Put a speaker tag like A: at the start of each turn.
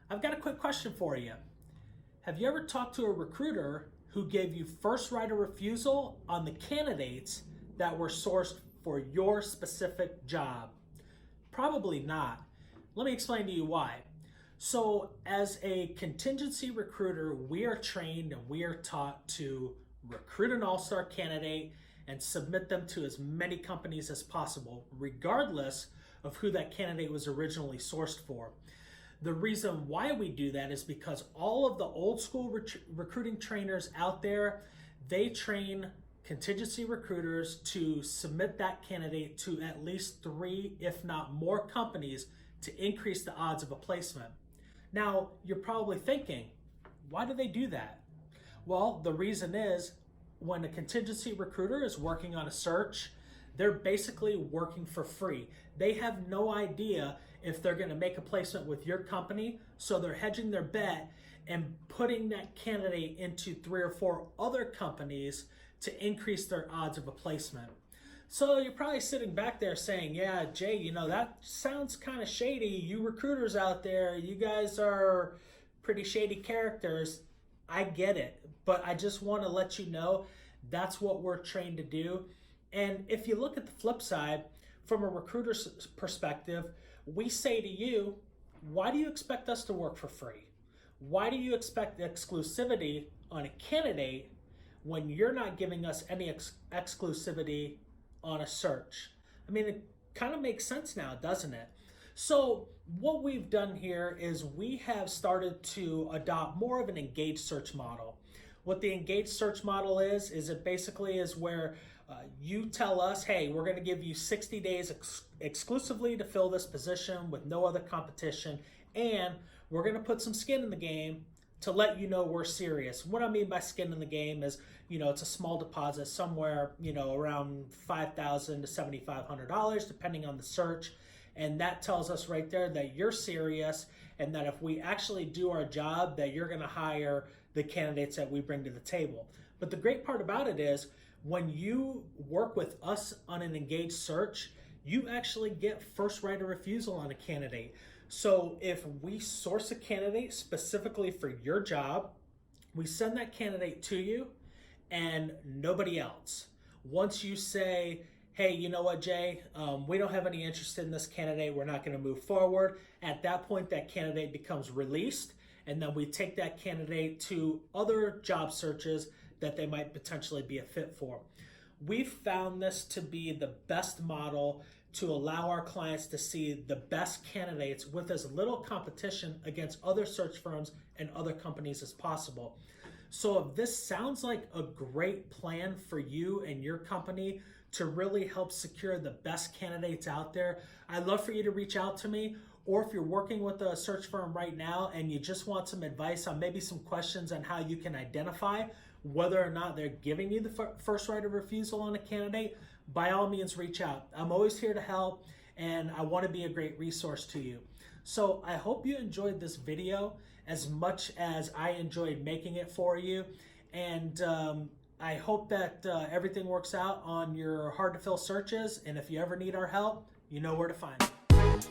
A: I've got a quick question for you. Have you ever talked to a recruiter who gave you first right of refusal on the candidates that were sourced for your specific job? Probably not. Let me explain to you why. So as a contingency recruiter, we are trained and we are taught to recruit an all-star candidate and submit them to as many companies as possible, regardless of who that candidate was originally sourced for. The reason why we do that is because all of the old school recruiting trainers out there, they train contingency recruiters to submit that candidate to at least 3, if not more companies to increase the odds of a placement. Now, you're probably thinking, why do they do that? Well, the reason is when a contingency recruiter is working on a search, they're basically working for free. They have no idea if they're going to make a placement with your company, so they're hedging their bet and putting that candidate into 3 or 4 other companies to increase their odds of a placement. So you're probably sitting back there saying, yeah, Jay, that sounds kind of shady. You recruiters out there, you guys are pretty shady characters. I get it, but I just want to let you know that's what we're trained to do. And if you look at the flip side, from a recruiter's perspective, we say to you, why do you expect us to work for free? Why do you expect exclusivity on a candidate when you're not giving us any exclusivity on a search? I mean, it kind of makes sense now, doesn't it? So what we've done here is we have started to adopt more of an engaged search model. What the engaged search model is it basically is where you tell us, hey, we're going to give you 60 days exclusively to fill this position with no other competition, and we're going to put some skin in the game to let you know we're serious. What I mean by skin in the game is, it's a small deposit somewhere, around $5,000 to $7,500, depending on the search. And that tells us right there that you're serious and that if we actually do our job, that you're going to hire the candidates that we bring to the table. But the great part about it is when you work with us on an engaged search, you actually get first right of refusal on a candidate. So if we source a candidate specifically for your job, we send that candidate to you and nobody else. Once you say, hey, you know what, Jay, we don't have any interest in this candidate, we're not going to move forward. At that point, that candidate becomes released, and then we take that candidate to other job searches that they might potentially be a fit for. We've found this to be the best model to allow our clients to see the best candidates with as little competition against other search firms and other companies as possible. So if this sounds like a great plan for you and your company to really help secure the best candidates out there, I'd love for you to reach out to me. Or if you're working with a search firm right now and you just want some advice on maybe some questions on how you can identify whether or not they're giving you the first right of refusal on a candidate, by all means reach out. I'm always here to help and I want to be a great resource to you. So I hope you enjoyed this video as much as I enjoyed making it for you. And I hope that everything works out on your hard to fill searches. And if you ever need our help, you know where to find us.